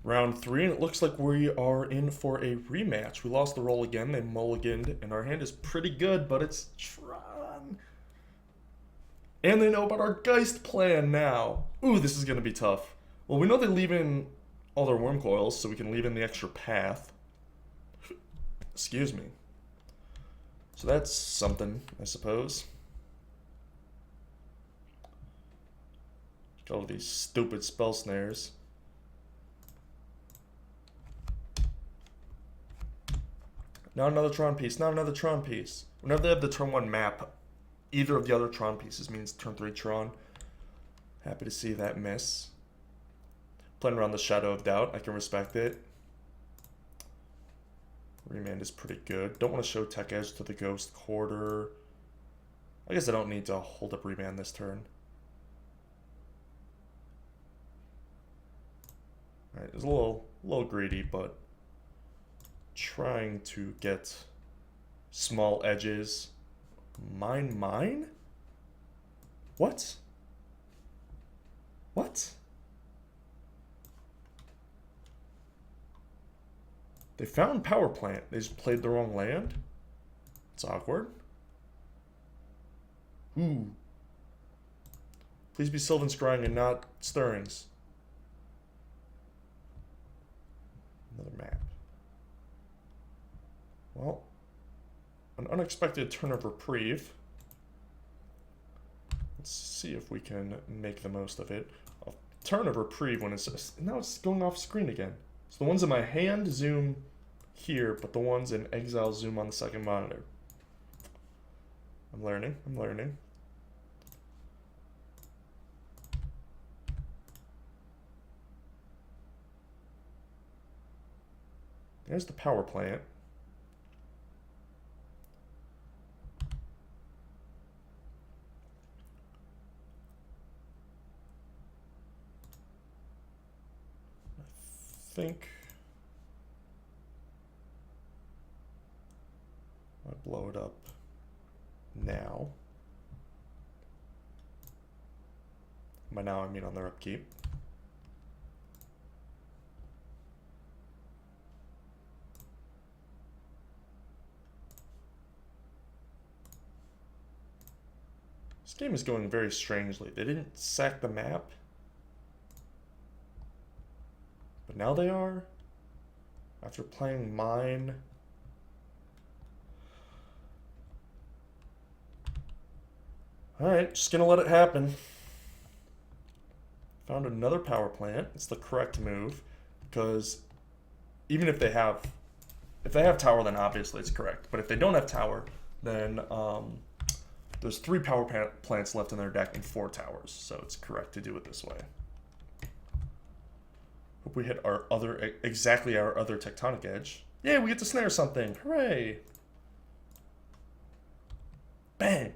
Round 3, and it looks like we are in for a rematch. We lost the roll again, they mulliganed, and our hand is pretty good, but it's Tron. And they know about our Geist plan now. Ooh, this is going to be tough. Well, we know they leave in all their worm coils, so we can leave in the extra path. Excuse me. So that's something, I suppose. All these stupid spell snares. Not another Tron piece, not another Tron piece. Whenever they have the turn 1 map, either of the other Tron pieces means turn 3 Tron. Happy to see that miss. Playing around the Shadow of Doubt, I can respect it. Remand is pretty good. Don't want to show Tech Edge to the Ghost Quarter. I guess I don't need to hold up Remand this turn. Alright, it's a little greedy, but trying to get small edges. Mine? What? What? They found Power Plant. They just played the wrong land. It's awkward. Ooh. Please be Sylvan Scrying and not Stirrings. Another map. Well, an unexpected turn of reprieve. Let's see if we can make the most of it. A turn of reprieve when it's... Now it's going off screen again. So the ones in my hand zoom here, but the ones in exile zoom on the second monitor. I'm learning. There's the power plant. I think I blow it up now. By now I mean on their upkeep. This game is going very strangely. They didn't sack the map. But now they are. After playing mine. Alright, just gonna let it happen. Found another power plant. It's the correct move. Because even if they have tower, then obviously it's correct. But if they don't have tower, then there's 3 power plants left in their deck and 4 towers. So it's correct to do it this way. Hope we hit our exactly our other Tectonic Edge. Yeah, we get to snare something. Hooray! Bang!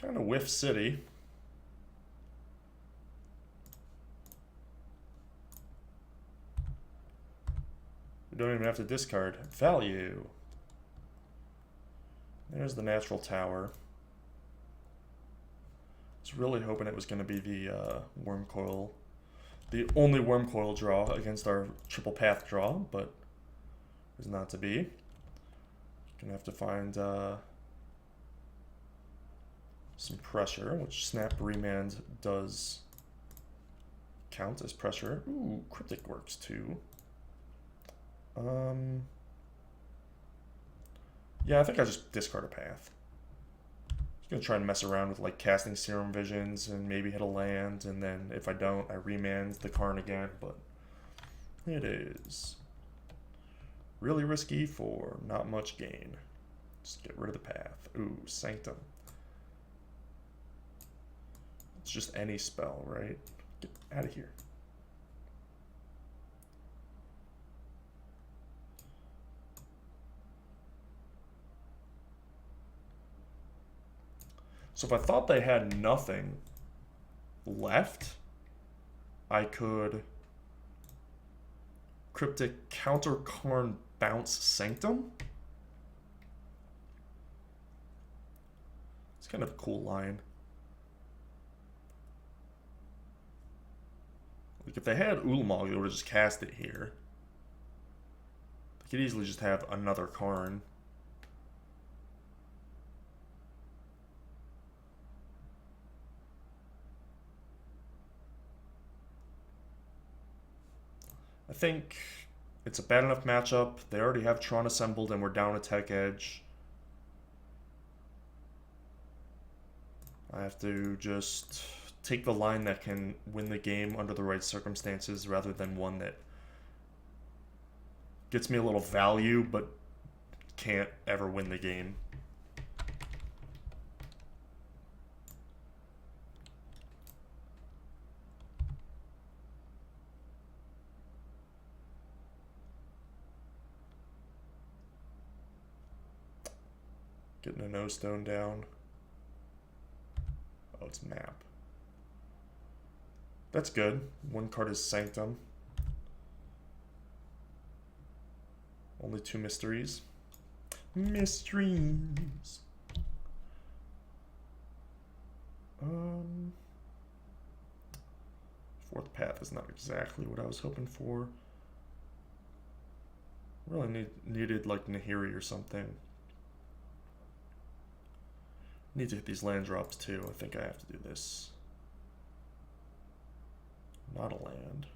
Kind of whiff City. We don't even have to discard value. There's the natural tower. I was really hoping it was going to be the worm coil, the only worm coil draw against our triple path draw, but is not to be. Gonna have to find some pressure, which snap remand does count as pressure. Ooh, cryptic works too. Yeah, I think I just discard a path. Just gonna try and mess around with like casting Serum Visions and maybe hit a land, and then if I don't, I remand the Karn again, but it is really risky for not much gain. Just get rid of the path. Ooh, Sanctum. It's just any spell, right? Get out of here. So if I thought they had nothing left, I could Cryptic counter Karn bounce Sanctum. It's kind of a cool line. Like if they had Ulamog, they would have just cast it here. They could easily just have another Karn. I think it's a bad enough matchup. They already have Tron assembled and we're down a tech edge. I have to just take the line that can win the game under the right circumstances rather than one that gets me a little value but can't ever win the game. Getting a no stone down. Oh, it's map. That's good. One card is Sanctum. Only 2 mysteries. Mysteries. Fourth path is not exactly what I was hoping for. Really needed like Nahiri or something. Need to hit these land drops too. I think I have to do this. Not a land.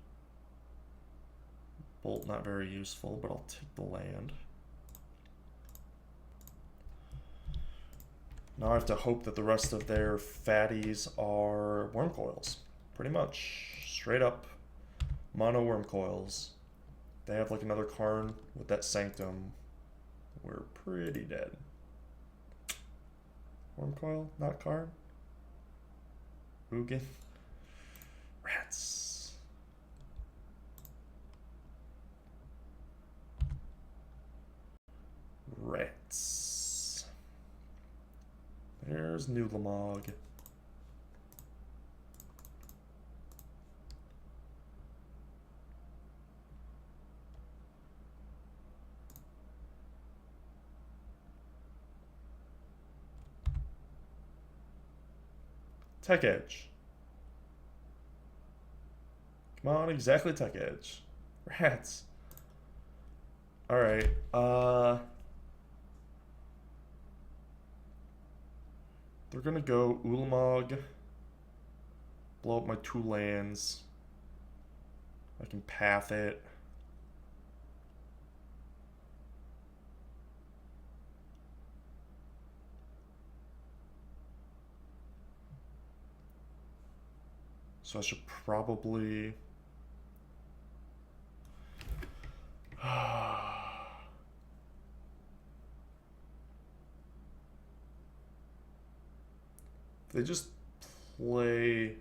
Bolt not very useful, but I'll take the land. Now I have to hope that the rest of their fatties are worm coils. Pretty much. Straight up mono worm coils. They have like another Karn with that Sanctum. We're pretty dead. Worm coil, not Karn. Ugin. Rats. Rats. There's Nulamog. Tech Edge. Come on, exactly Tech Edge. Rats. Alright, they're gonna go Ulamog. Blow up my 2 lands. I can path it. So I should probably... They just play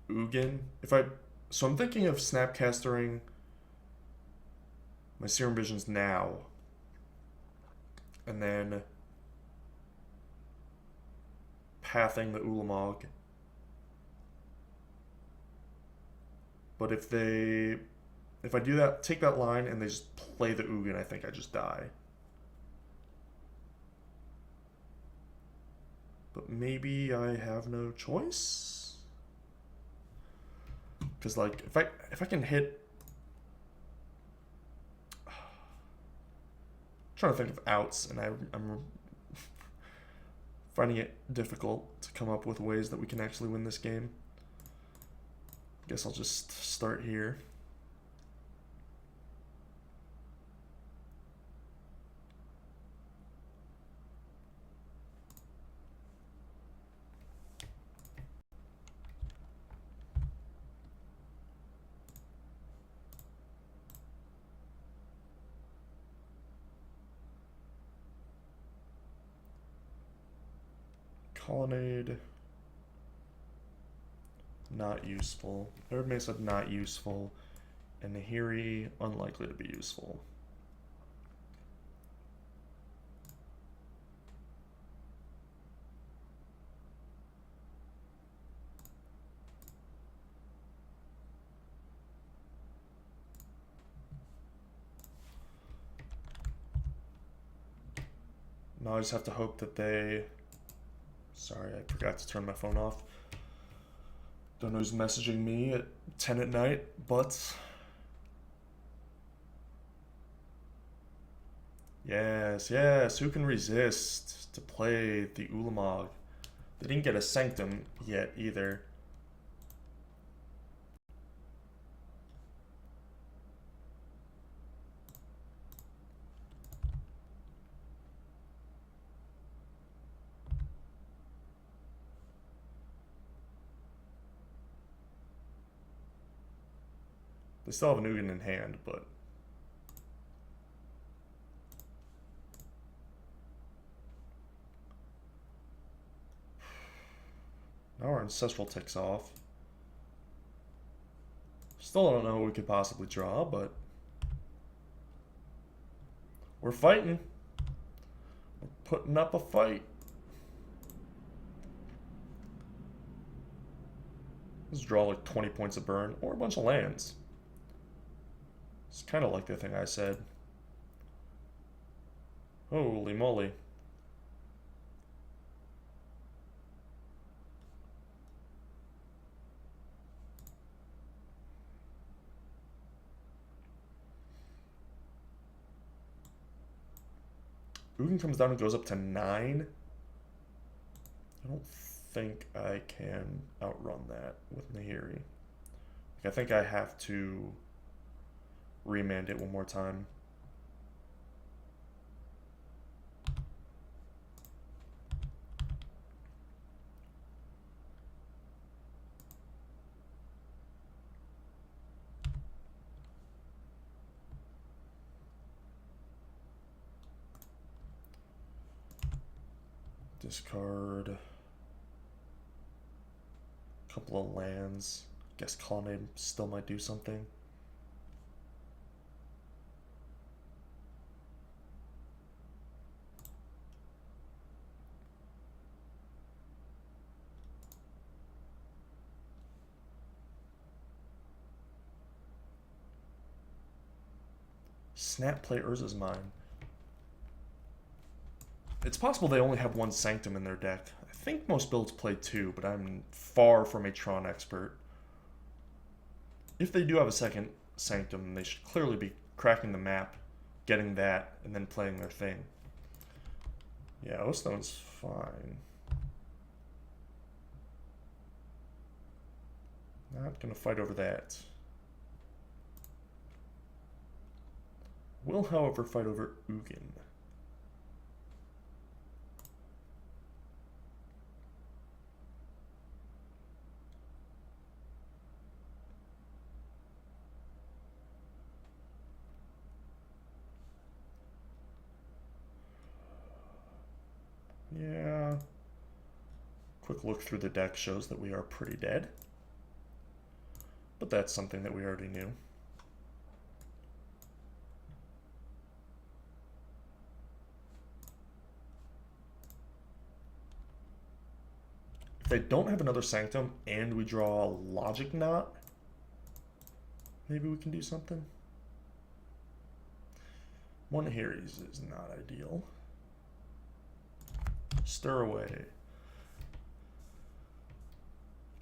Ugin. So I'm thinking of Snapcastering my Serum Visions now. And then pathing the Ulamog. But if I do that, take that line and they just play the Ugin, I think I just die. But maybe I have no choice? Because like if I can hit, I'm trying to think of outs, and I'm finding it difficult to come up with ways that we can actually win this game. Guess I'll just start here. Colonnade, not useful. Everybody said not useful. And Nahiri, unlikely to be useful. Now I just have to hope that they... Sorry, I forgot to turn my phone off. Don't know who's messaging me at 10 at night, but... Yes, yes, who can resist to play the Ulamog? They didn't get a Sanctum yet either. They still have an Ugin in hand, but... Now our Ancestral ticks off. Still don't know what we could possibly draw, but... We're fighting. We're putting up a fight. Let's draw like 20 points of burn, or a bunch of lands. It's kind of like the thing I said. Holy moly. Ugin comes down and goes up to 9. I don't think I can outrun that with Nahiri. Like, I think I have to remand it one more time. Discard a couple of lands. Guess Colonnade still might do something. Snap play Urza's Mine. It's possible they only have one Sanctum in their deck. I think most builds play 2, but I'm far from a Tron expert. If they do have a second Sanctum, they should clearly be cracking the map, getting that, and then playing their thing. Yeah, O-Stone's fine. Not gonna fight over that. Will, however, fight over Ugin. Yeah. Quick look through the deck shows that we are pretty dead. But that's something that we already knew. If they don't have another Sanctum and we draw a Logic Knot, maybe we can do something. One Nahiri's is not ideal. Stir away.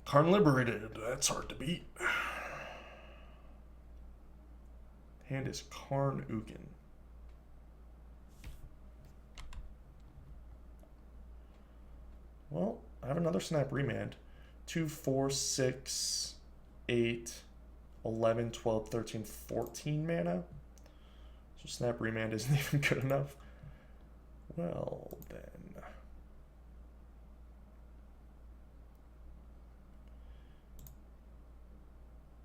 Karn Liberated. That's hard to beat. Hand is Karn Ugin. Well, I have another Snap Remand. 2, 4, 6, 8, 11, 12, 13, 14 mana. So Snap Remand isn't even good enough. Well, then.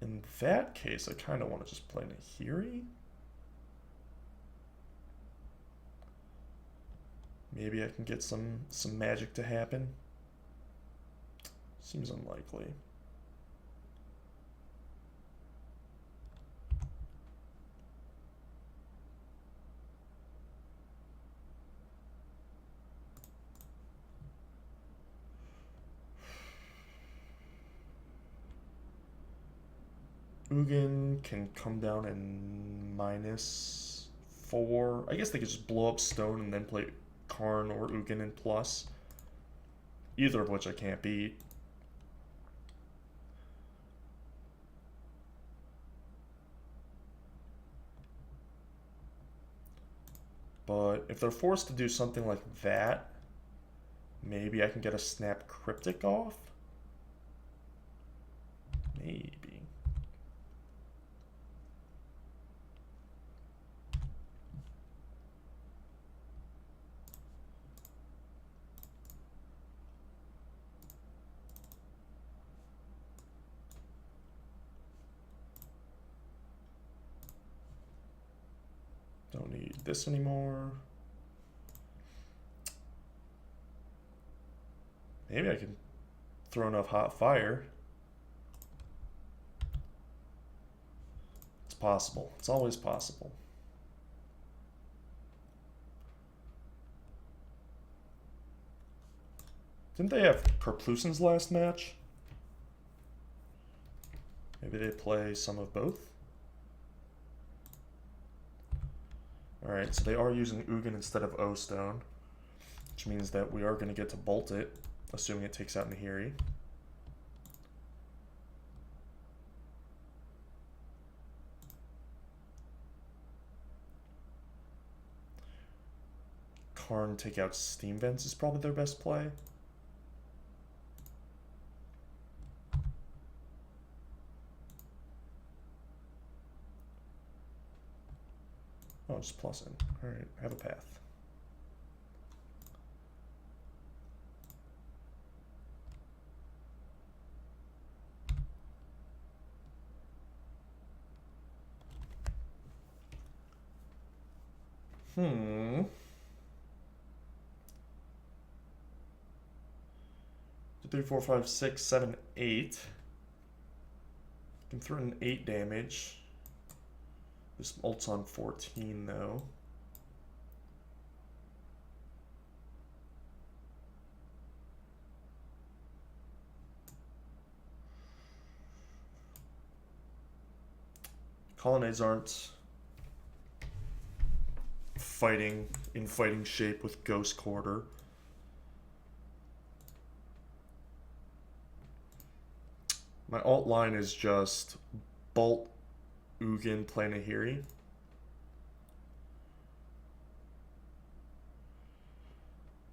In that case, I kind of want to just play Nahiri. Maybe I can get some magic to happen. Seems unlikely. Ugin can come down and -4. I guess they could just blow up stone and then play Karn or Ugin in plus. Either of which I can't beat. But if they're forced to do something like that, maybe I can get a Snap Cryptic off? Maybe. Don't need this anymore. Maybe I can throw enough hot fire. It's possible. It's always possible. Didn't they have Karplusin's last match? Maybe they play some of both? Alright, so they are using Ugin instead of O-Stone, which means that we are going to get to bolt it, assuming it takes out Nahiri. Karn take out Steam Vents is probably their best play. Oh, just plus in. Alright, have a path. Hmm. 2, 3, 4, 5, 6, 7, 8. Can throw in 8 damage. This ult's on 14 though. Colonnades aren't fighting in fighting shape with Ghost Quarter. My alt line is just Bolt, Ugin, play Nahiri.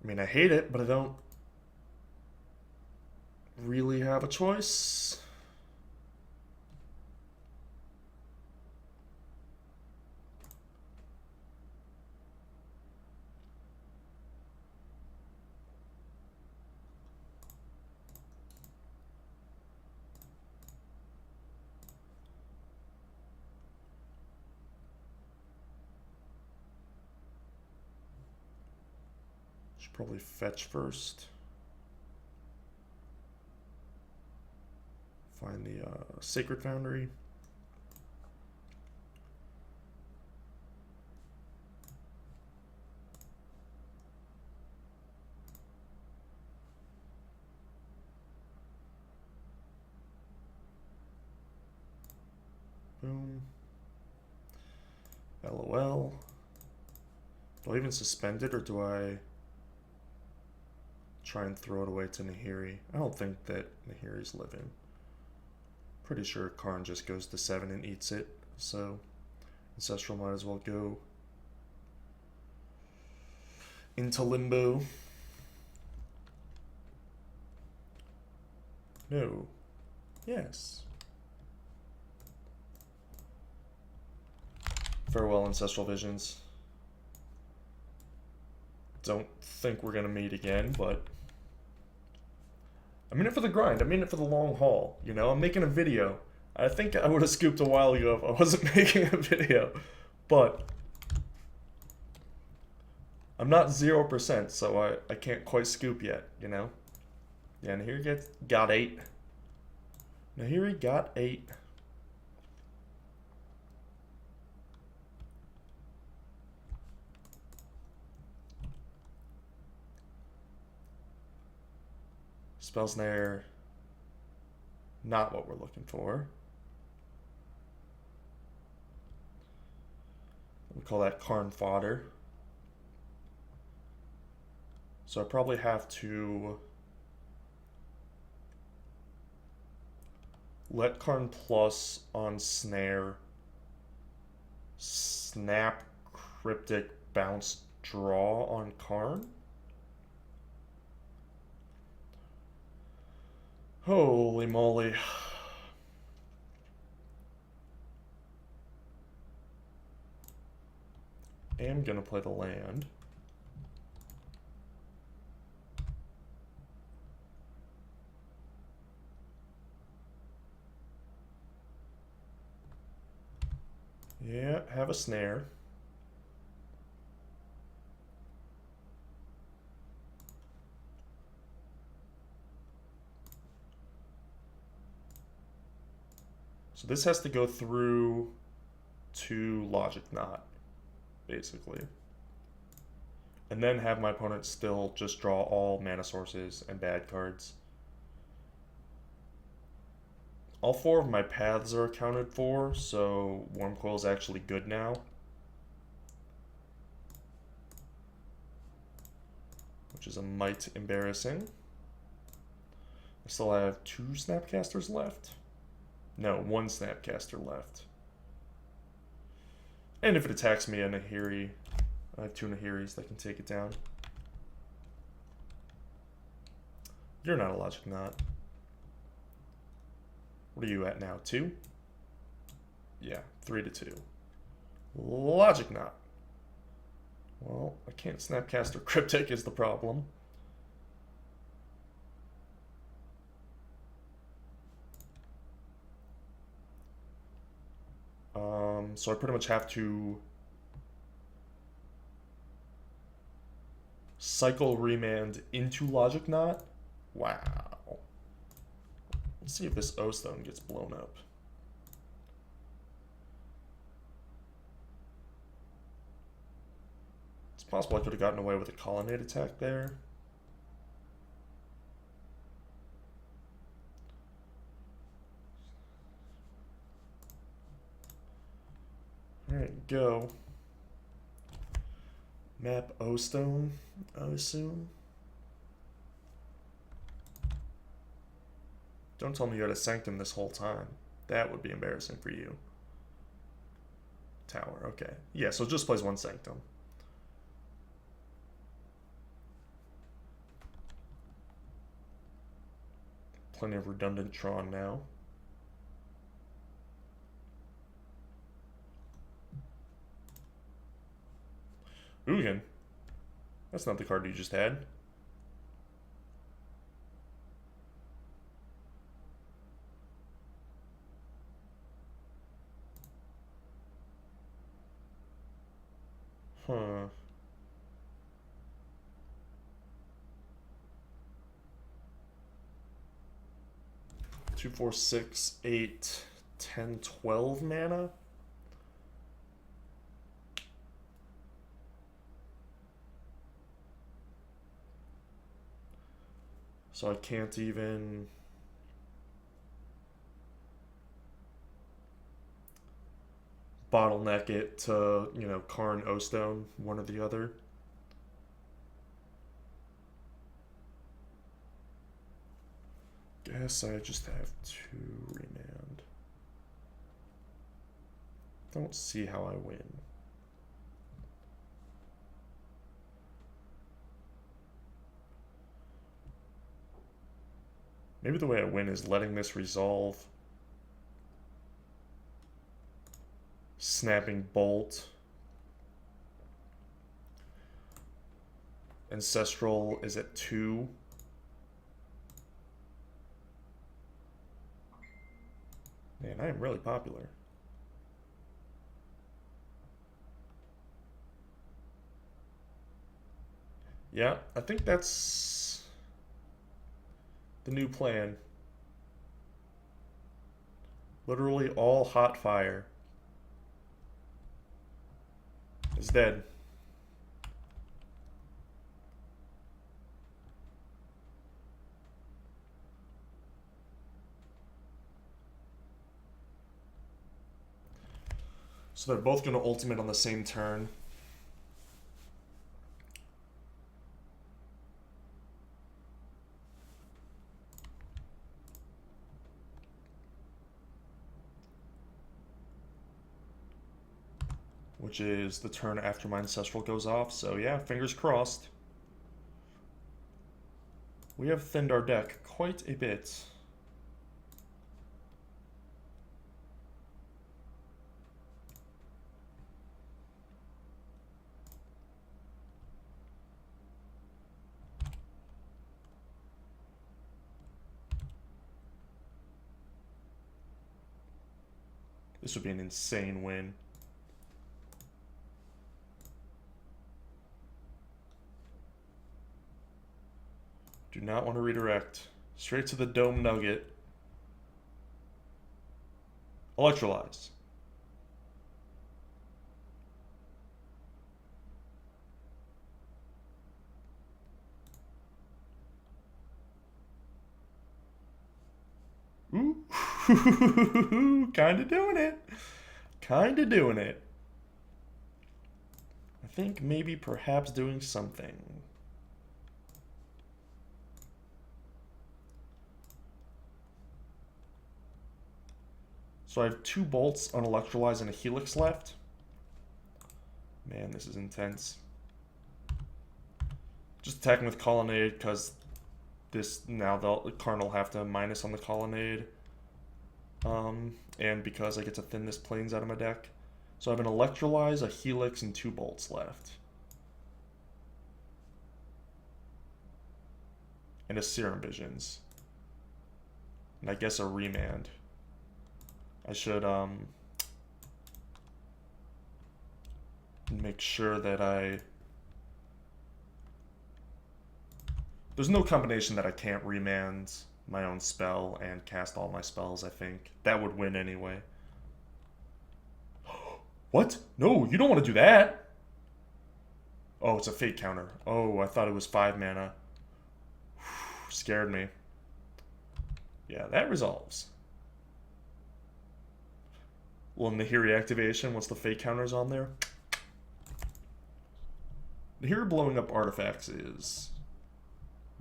I mean, I hate it, but I don't really have a choice. Should probably fetch first. Find the Sacred Foundry. Boom. LOL. Do I even suspend it, or do I try and throw it away to Nahiri? I don't think that Nahiri's living. Pretty sure Karn just goes to 7 and eats it, so Ancestral might as well go into limbo. No. Yes. Farewell, Ancestral Visions. Don't think we're gonna meet again, but I'm in it for the grind. I'm in it for the long haul. You know, I'm making a video. I think I would have scooped a while ago if I wasn't making a video, but I'm not 0%, so I can't quite scoop yet, you know? Yeah, Nahiri got 8. Nahiri got 8. Spell Snare, not what we're looking for. We call that Karn fodder. So I probably have to let Karn plus on snare, snap cryptic bounce draw on Karn. Holy moly. I am gonna play the land. Yeah, have a snare. So this has to go through to Logic Knot, basically. And then have my opponent still just draw all mana sources and bad cards. All 4 of my paths are accounted for, so Wormcoil is actually good now. Which is a mite embarrassing. I still have 2 Snapcasters left. No, 1 Snapcaster left. And if it attacks me, a Nahiri, I have 2 Nahiris that can take it down. You're not a Logic Knot. What are you at now? 2? Yeah, 3-2. Logic Knot. Well, I can't Snapcaster Cryptic is the problem. So I pretty much have to cycle Remand into Logic Knot. Wow. Let's see if this O-Stone gets blown up. It's possible I could have gotten away with a Colonnade attack there. Alright, go. Map O-Stone, I assume. Don't tell me you had a Sanctum this whole time. That would be embarrassing for you. Tower, okay. Yeah, so it just plays 1 Sanctum. Plenty of redundant Tron now. Ugin. That's not the card you just had. Huh. Two, 4, 6, 8, 10, 12 mana? So I can't even... bottleneck it to, you know, Karn, O-Stone, one or the other. Guess I just have 2 Remand. Don't see how I win. Maybe the way I win is letting this resolve. Snapping Bolt. Ancestral is at 2. Man, I am really popular. Yeah, I think that's the new plan. Literally all hot fire is dead. So they're both going to ultimate on the same turn. which is the turn after my Ancestral goes off. So yeah, fingers crossed. We have thinned our deck quite a bit. This would be an insane win. Do not want to redirect. Straight to the Dome Nugget. Electrolyze. Ooh. Kinda doing it. Kinda doing it. I think maybe perhaps doing something. So I have 2 bolts on Electrolyze and a Helix left. Man, this is intense. Just attacking with Colonnade because this now the Karn will have to minus on the Colonnade. And because I get to thin this Plains out of my deck. So I have an Electrolyze, a Helix, and 2 bolts left. And a Serum Visions. And I guess a Remand. I should make sure that there's no combination that I can't remand my own spell and cast all my spells, I think. That would win anyway. What? No, you don't want to do that! Oh, it's a fate counter. Oh, I thought it was 5 mana. Scared me. Yeah, that resolves. Well, Nahiri activation, once the fate counter's on there. Nahiri blowing up artifacts is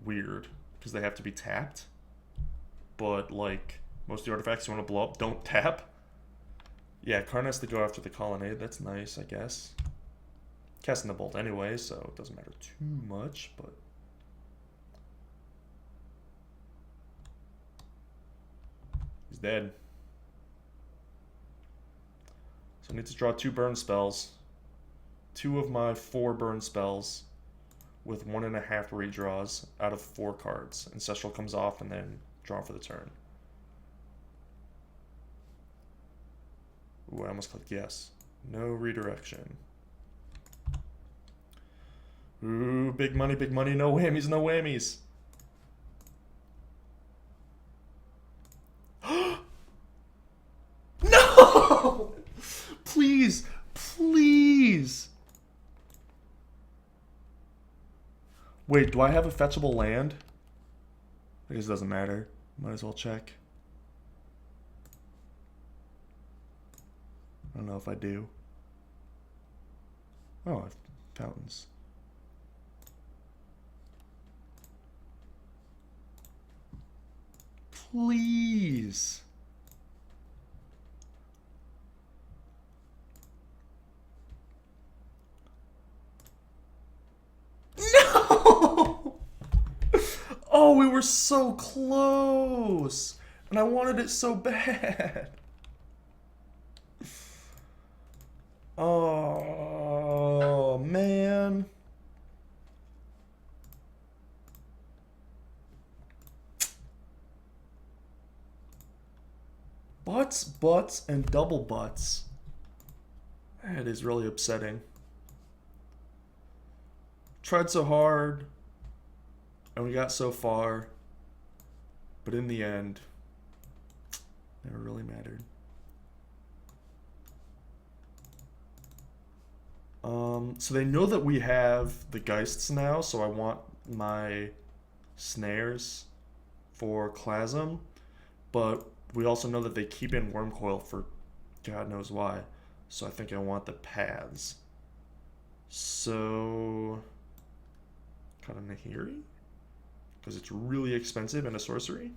weird, because they have to be tapped. But, like, most of the artifacts you want to blow up don't tap. Yeah, Karn has to go after the Colonnade. That's nice, I guess. Casting the bolt anyway, so it doesn't matter too much, but... he's dead. So I need to draw 2 burn spells. 2 of my 4 burn spells with 1.5 redraws out of 4 cards. Ancestral comes off and then draw for the turn. Ooh, I almost clicked yes. No redirection. Ooh, big money, no whammies, no whammies. No! Please, please. Wait, do I have a fetchable land? I guess it doesn't matter. Might as well check. I don't know if I do. Oh, I have fountains. Please. No! Oh, we were so close. And I wanted it so bad. Oh, man. Butts, and double butts. That is really upsetting. Tried so hard, and we got so far, but in the end, never really mattered. So they know that we have the Geists now, so I want my snares for Klasm, but we also know that they keep in Wormcoil for God knows why, so I think I want the paths. So, kind of Nahiri, because it's really expensive and a sorcery.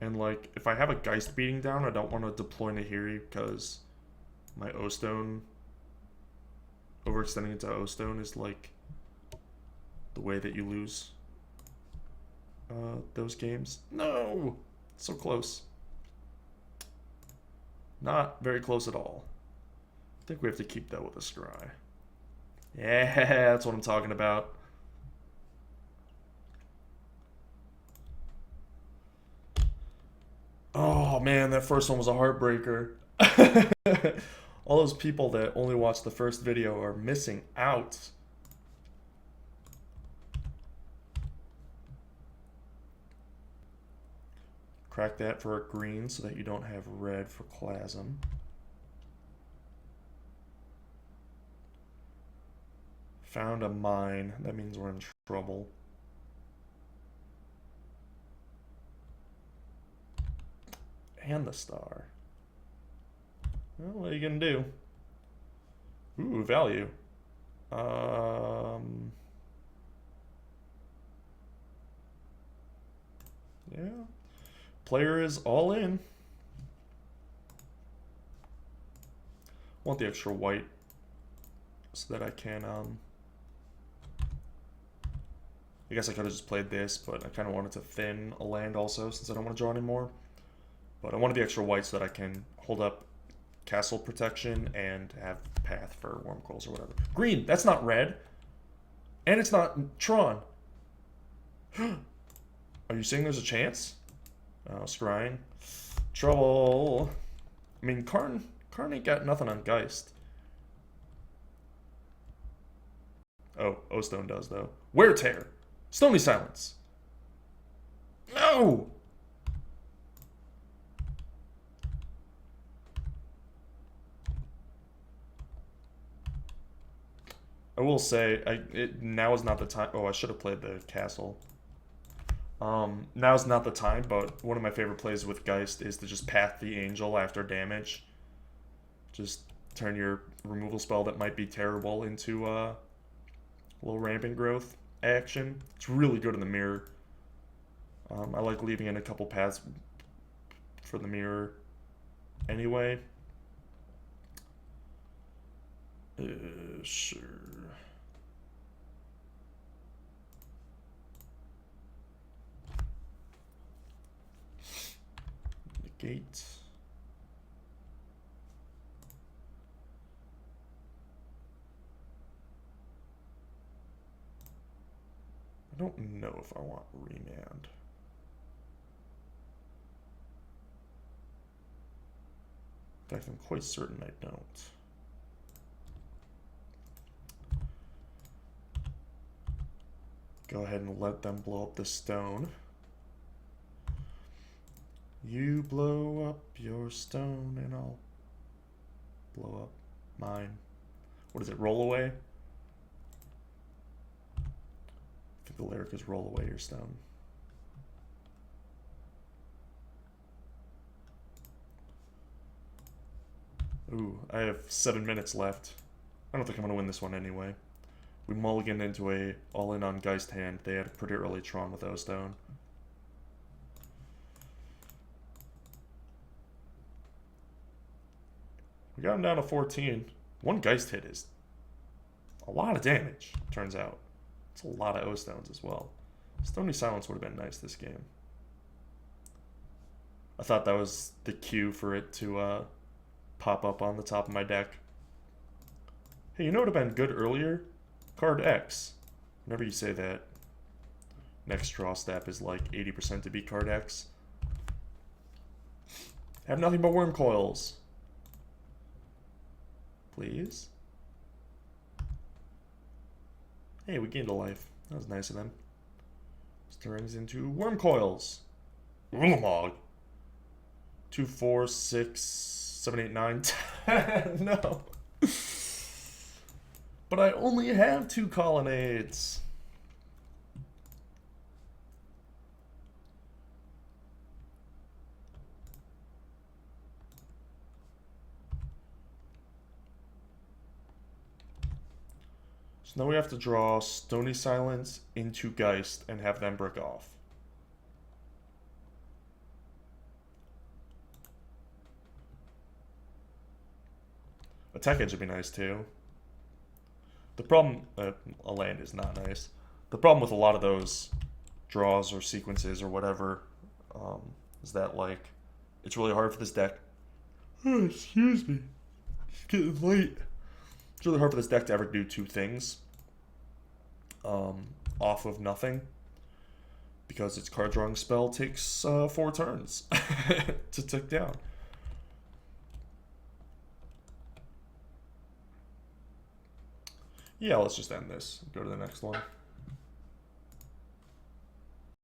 And, like, if I have a Geist beating down, I don't want to deploy Nahiri because my O-Stone, overextending into O-Stone is, like, the way that you lose those games. No! So close. Not very close at all. I think we have to keep that with a scry. Yeah, that's what I'm talking about. Oh man, that first one was a heartbreaker. All those people that only watched the first video are missing out. Crack that for a green so that you don't have red for Clasm. Found a mine. That means we're in trouble. And the star. Well, what are you gonna do? Ooh, value. Yeah. Player is all in. Want the extra white so that I can, I guess I could have just played this, but I kind of wanted to thin a land also since I don't want to draw anymore. But I wanted the extra white so that I can hold up castle protection and have path for Wormcoils or whatever. Green, that's not red. And it's not Tron. Are you saying there's a chance? Scrying. Trouble. I mean, Karn ain't got nothing on Geist. Oh, O-Stone does, though. Wear Tear. Stony Silence. No! I will say, now is not the time. Oh, I should have played the castle. Now's not the time, but one of my favorite plays with Geist is to just path the angel after damage. Just turn your removal spell that might be terrible into a little rampant growth action. It's really good in the mirror. I like leaving in a couple paths for the mirror anyway. Sure. Negate. I don't know if I want remand. In fact, I'm quite certain I don't. Go ahead and let them blow up the stone. You blow up your stone and I'll blow up mine. What is it, roll away? I think the lyric is roll away your stone. Ooh, I have 7 minutes left. I don't think I'm going to win this one anyway. We mulliganed into a all-in on Geist hand. They had a pretty early Tron with O-Stone. We got him down to 14. One Geist hit is a lot of damage, turns out. It's a lot of O-Stones as well. Stony Silence would have been nice this game. I thought that was the cue for it to pop up on the top of my deck. Hey, you know what would have been good earlier? Card X. Whenever you say that, next draw step is like 80% to beat card X. Have nothing but Wormcoils. Please. Hey, we gained a life. That was nice of them. This turns into Wormcoils. Ulamog. 2, 4, 6, 7, 8, 9, 10. No. But I only have 2 colonnades. So now we have to draw Stony Silence into Geist and have them brick off. A tech edge would be nice too. The problem, a land is not nice. The problem with a lot of those draws or sequences or whatever is that, like, it's really hard for this deck. Oh, excuse me. It's getting late. It's really hard for this deck to ever do two things off of nothing, because its card drawing spell takes 4 turns to tick down. Yeah, let's just end this. Go to the next one.